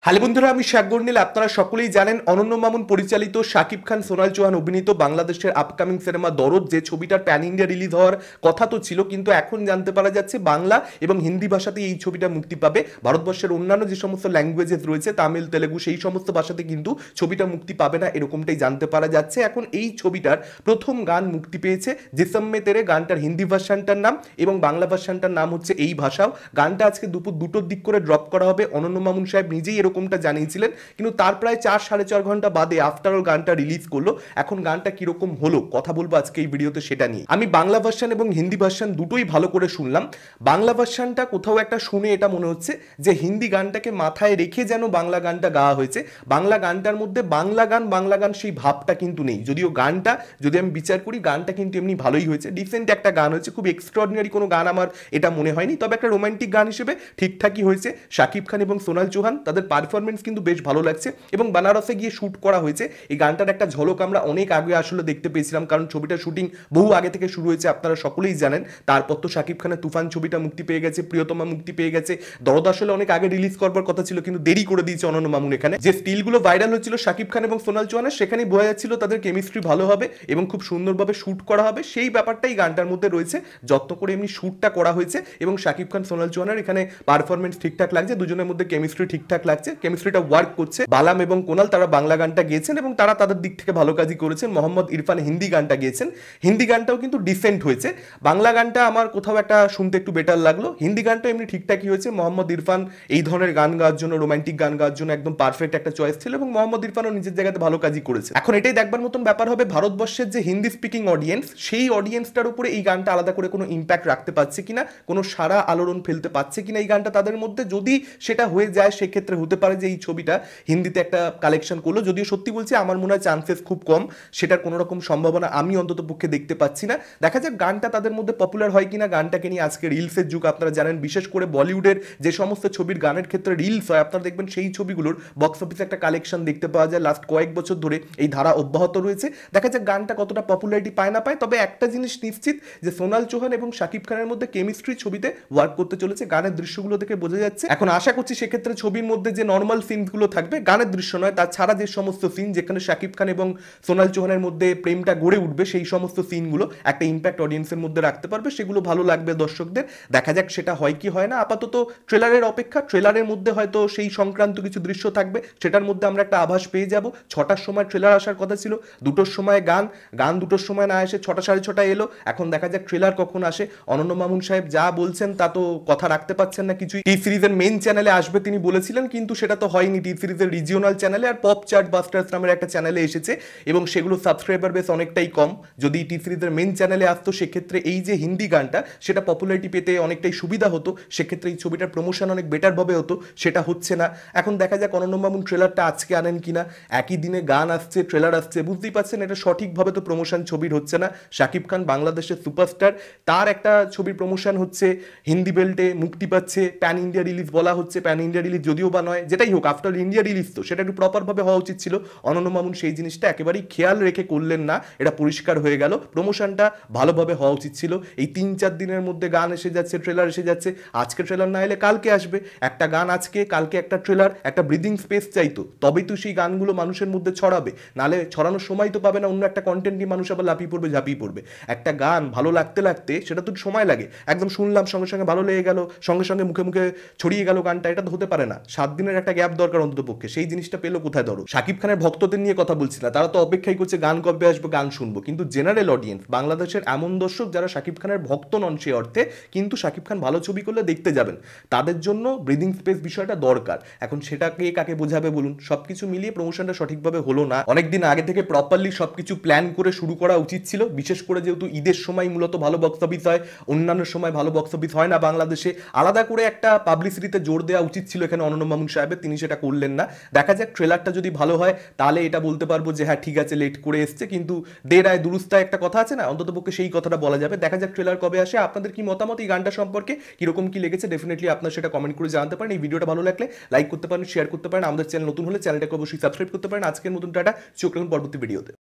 Hello বন্ধুরা, আমি শাকগর নীল। আপনারা সকলেই জানেন অনন্য মামুন পরিচালিত শাকিব খান সোনাল চৌহান অভিনীত বাংলাদেশের আপকামিং সিনেমা দরদ, যে ছবিটার প্যান ইন্ডিয়া রিলিজ হওয়ার কথা তো ছিল, কিন্তু এখন জানতে পারা যাচ্ছে বাংলা এবং হিন্দি ভাষাতে এই ছবিটা মুক্তি পাবে। ভারতবর্ষের অন্যান্য যে সমস্ত ল্যাঙ্গুয়েজেস রয়েছে, তামিল, তেলেগু, সেই সমস্ত ভাষাতে কিন্তু ছবিটা মুক্তি পাবে না, এরকমটাই জানতে পারা যাচ্ছে। এখন এই ছবিটার প্রথম গান মুক্তি পেয়েছে জিসম মে তেরে, গানটার হিন্দি ভার্সানটার নাম, এবং বাংলা ভার্সানটার নাম হচ্ছে এই ভাষাও। গানটা আজকে দুপুর 2টোর দিক করে ড্রপ করা হবে। অনন্য মামুন সাহেব নিজেই এরকমটা জানিয়েছিলেন, কিন্তু তার প্রায় 4-4.5 ঘন্টা বাদে আফটার অল গানটা রিলিজ করলো। এখন গানটা কিরকম হলো কথা বলবো আজকে এই ভিডিওতে সেটা নিয়ে। আমি বাংলা ভার্সন এবং হিন্দি ভার্সন দুটোই ভালো করে শুনলাম। বাংলা ভার্সনটা কোথাও একটা শুনে এটা মনে হচ্ছে যে হিন্দি গানটাকে মাথায় রেখে যেন বাংলা গানটা গাওয়া হয়েছে। বাংলা গানটার মধ্যে বাংলা গান সেই ভাবটা কিন্তু নেই। যদিও গানটা যদি আমি বিচার করি, গানটা কিন্তু এমনি ভালোই হয়েছে, ডিসেন্ট একটা গান হয়েছে, খুব এক্সট্রাঅর্ডিনারি কোনো গান আমার এটা মনে হয়নি। তবে একটা রোমান্টিক গান হিসেবে ঠিকঠাকই হয়েছে। শাকিব খান এবং সোনাল চৌহান তাদের পারফরমেন্স কিন্তু বেশ ভালো লাগছে, এবং বানারসে গিয়ে শ্যুট করা হয়েছে। এই গানটার একটা ঝলক আমরা অনেক আগে আসলে দেখতে পেয়েছিলাম, কারণ ছবিটার শুটিং বহু আগে থেকে শুরু হয়েছে, আপনারা সকলেই জানেন। তারপর তো শাকিব খানের তুফান ছবিটা মুক্তি পেয়ে গেছে, প্রিয়তমা মুক্তি পেয়ে গেছে, দরদ আসলে অনেক আগে রিলিজ করবার কথা ছিল, কিন্তু দেরি করে দিয়েছে অনন্য মামুন। এখানে যে স্টিলগুলো ভাইরাল হচ্ছিল শাকিব খান এবং সোনাল চৌহানের, সেখানেই বোঝা যাচ্ছিল তাদের কেমিস্ট্রি ভালো হবে এবং খুব সুন্দরভাবে শ্যুট করা হবে। সেই ব্যাপারটাই গানটার মধ্যে রয়েছে, যত করে এমনি শ্যুটটা করা হয়েছে। এবং শাকিব খান সোনাল চৌহানের এখানে পারফরমেন্স ঠিকঠাক লাগছে, দুজনের মধ্যে কেমিস্ট্রি ঠিকঠাক লাগছে, কেমিস্ট্রিটা ওয়ার্ক করছে। বালাম এবং কোনাল তারা বাংলা গানটা গেয়েছেন এবং তারা তাদের দিক থেকে ভালো কাজই করেছেন। মোহাম্মদ ইরফান হিন্দি গানটা গেয়েছেন, হিন্দি গানটাও কিন্তু ডিসেন্ট হয়েছে। বাংলা গানটা আমার কোথাও একটা শুনতে একটু বেটার লাগলো, হিন্দি গানটা এমনি ঠিকঠাকই হয়েছে। মোহাম্মদ ইরফান এই ধরনের গান গাওয়ার জন্য, রোমান্টিক গান গাওয়ার জন্য একদম পারফেক্ট একটা চয়েস ছিল, এবং মোহাম্মদ ইরফানও নিজের জায়গাতে ভালো কাজই করেছে। এখন এটাই দেখবার মতন ব্যাপার হবে, ভারতবর্ষের যে হিন্দি স্পিকিং অডিয়েন্স, সেই অডিয়েন্সটার উপরে এই গানটা আলাদা করে কোনো ইম্প্যাক্ট রাখতে পারছে কিনা, কোনো সারা আলোড়ন ফেলতে পারছে কিনা এই গানটা তাদের মধ্যে। যদি সেটা হয়ে যায়, সেক্ষেত্রে হতে পারে যে এই ছবিটা হিন্দিতে একটা কালেকশন করলো। যদিও সত্যি বলছি, আমার মনে হয় চান্সেস খুব কম, সেটার কোনো রকম সম্ভাবনা আমি অন্তত পক্ষে দেখতে পাচ্ছি না। দেখা যাক গানটা তাদের মধ্যে পপুলার হয় কিনা। গানটাকে নিয়ে আজকে রিলসের যুগ, আপনারা জানেন, বিশেষ করে বলিউডের যে সমস্ত ছবির গানের ক্ষেত্রে রিলস হয়, আপনারা দেখবেন সেই ছবিগুলোর বক্স অফিসে একটা কালেকশন দেখতে পাওয়া যায়। লাস্ট কয়েক বছর ধরে এই ধারা অব্যাহত রয়েছে। দেখা যাক গানটা কতটা পপুলারিটি পায় না পায়। তবে একটা জিনিস নিশ্চিত, যে সোনাল চৌহান এবং শাকিব খানের মধ্যে কেমিস্ট্রি ছবিতে ওয়ার্ক করতে চলেছে, গানের দৃশ্যগুলো দেখে বোঝা যাচ্ছে। এখন আশা করছি সেক্ষেত্রে ছবির মধ্যে যে নর্মাল সিনগুলো থাকবে, গানের দৃশ্য নয়, তার ছাড়া যে সমস্ত সিন যেখানে শাকিব খান এবং সোনাল চৌহানের মধ্যে প্রেমটা গড়ে উঠবে, সেই সমস্ত সিনগুলো একটা ইম্প্যাক্ট অডিয়েন্সের মধ্যে রাখতে পারবে, সেগুলো ভালো লাগবে দর্শকদের। দেখা যাক সেটা হয় কি হয় না। আপাতত ট্রেলারের অপেক্ষা, ট্রেলারের মধ্যে হয়তো সেই সংক্রান্ত কিছু দৃশ্য থাকবে, সেটার মধ্যে আমরা একটা আভাস পেয়ে যাব। 6টার সময় ট্রেলার আসার কথা ছিল, 2টোর সময় গান 2টোর সময় না এসে 6টা 6:30 এলো। এখন দেখা যাক ট্রেলার কখন আসে। অনন্য মামুন সাহেব যা বলছেন তা তো কথা রাখতে পারছেন না কিছুই। টি সিরিজের মেইন চ্যানেলে আসবে তিনি বলেছিলেন, কিন্তু সেটা তো হয়নি। টি সিরিজের রিজিওনাল চ্যানেলে আর পপ চার্ট বাস্টার্স নামের একটা চ্যানেলে এসেছে, এবং সেগুলো সাবস্ক্রাইবার বেস অনেকটাই কম। যদি টি সিরিজের মেইন চ্যানেলে আসতো, সেক্ষেত্রে এই যে হিন্দি গানটা, সেটা পপুলারিটি পেতে অনেকটাই সুবিধা হতো, সেক্ষেত্রে এই ছবিটার প্রমোশন অনেক বেটারভাবে হতো। সেটা হচ্ছে না। এখন দেখা যাক অনন্য মামুন ট্রেলারটা আজকে আনেন কিনা। একই দিনে গান আসছে, ট্রেলার আসছে, বুঝতেই পারছেন এটা সঠিকভাবে তো প্রমোশন ছবির হচ্ছে না। শাকিব খান বাংলাদেশের সুপারস্টার, তার একটা ছবির প্রমোশন হচ্ছে, হিন্দি বেল্টে মুক্তি পাচ্ছে, প্যান ইন্ডিয়া রিলিজ বলা হচ্ছে। প্যান ইন্ডিয়া রিলিজ যদিও বা নয়, যেটাই হোক, আফটার ইন্ডিয়া রিলিজ তো সেটা একটু প্রপারভাবে হওয়া উচিত ছিল। অনন্য মামুন সেই জিনিসটা একেবারেই খেয়াল রেখে করলেন না, এটা পরিষ্কার হয়ে গেল। প্রমোশনটা ভালোভাবে হওয়া উচিত ছিল। এই 3-4 দিনের মধ্যে গান এসে যাচ্ছে, ট্রেলার এসে যাচ্ছে। আজকে ট্রেলার না এলে কালকে আসবে একটা গান, আজকে কালকে একটা ট্রেলার, একটা ব্রিদিং স্পেস চাইতো, তবেই তো সেই গানগুলো মানুষের মধ্যে ছড়াবে। নালে ছড়ানোর সময় তো পাবে না, অন্য একটা কন্টেন্ট নিয়ে মানুষ আবার লাফিয়ে পড়বে, ঝাঁপিয়ে পড়বে। একটা গান ভালো লাগতে লাগতে সেটা তো সময় লাগে। একদম শুনলাম সঙ্গে সঙ্গে ভালো লেগে গেল, সঙ্গে সঙ্গে মুখে মুখে ছড়িয়ে গেল গানটা, এটা তো হতে পারে না। 7 দিনের একটা গ্যাপ দরকার অন্তত পক্ষে। সেই জিনিসটা পেলো কোথায়? ধরো শাকিব খানের ভক্তদের নিয়ে কথা বলছি না, তারা তো অপেক্ষাই করছে গান কবে আসবে, গান শুনবো। কিন্তু জেনারেল অডিয়েন্স, বাংলাদেশের এমন দর্শক যারা শাকিব খানের ভক্ত নন সে অর্থে, কিন্তু শাকিব খান ভালো ছবি করলে দেখতে যাবেন, তাদের জন্য ব্রিদিং স্পেস বিষয়টা দরকার। এখন সেটাকে কাকে বোঝাবে বলুন? সবকিছু মিলিয়ে প্রমোশনটা সঠিকভাবে হলো না। অনেকদিন আগে থেকে প্রপারলি সবকিছু প্ল্যান করে শুরু করা উচিত ছিল, বিশেষ করে যেহেতু ঈদের সময় মূলত ভালো বক্স অফিস হয়, অন্যান্য সময় ভালো বক্স অফিস হয় না বাংলাদেশে। আলাদা করে একটা পাবলিসিটিতে জোর দেওয়া উচিত ছিল এখানে অনন্য মামুন সাহেবের, তিনি সেটা করলেন না। দেখা যাক ট্রেলারটা যদি ভালো হয়, তাহলে এটা বলতে পারবো যে হ্যাঁ ঠিক আছে, লেট করে এসছে, কিন্তু দেরায় দুরুস্তায় একটা কথা আছে না, অন্তত পক্ষে সেই কথাটা বলা যাবে। দেখা যাক ট্রেলার কবে আসে। আপনাদের কি মতামত এই গানটা সম্পর্কে, কিরকম কি লেগেছে, ডেফিনেটলি আপনার সেটা কমেন্ট করে জানাতে পারেন। এই ভিডিওটা ভালো লাগলে লাইক করতে পারেন, শেয়ার করতে পারেন। আমাদের চ্যানেল নতুন হলে চ্যানেলটাকে অবশ্যই সাবস্ক্রাইব করতে পারেন। আজকের মতন টাটা, চোখ রাখুন পরবর্তী ভিডিওতে।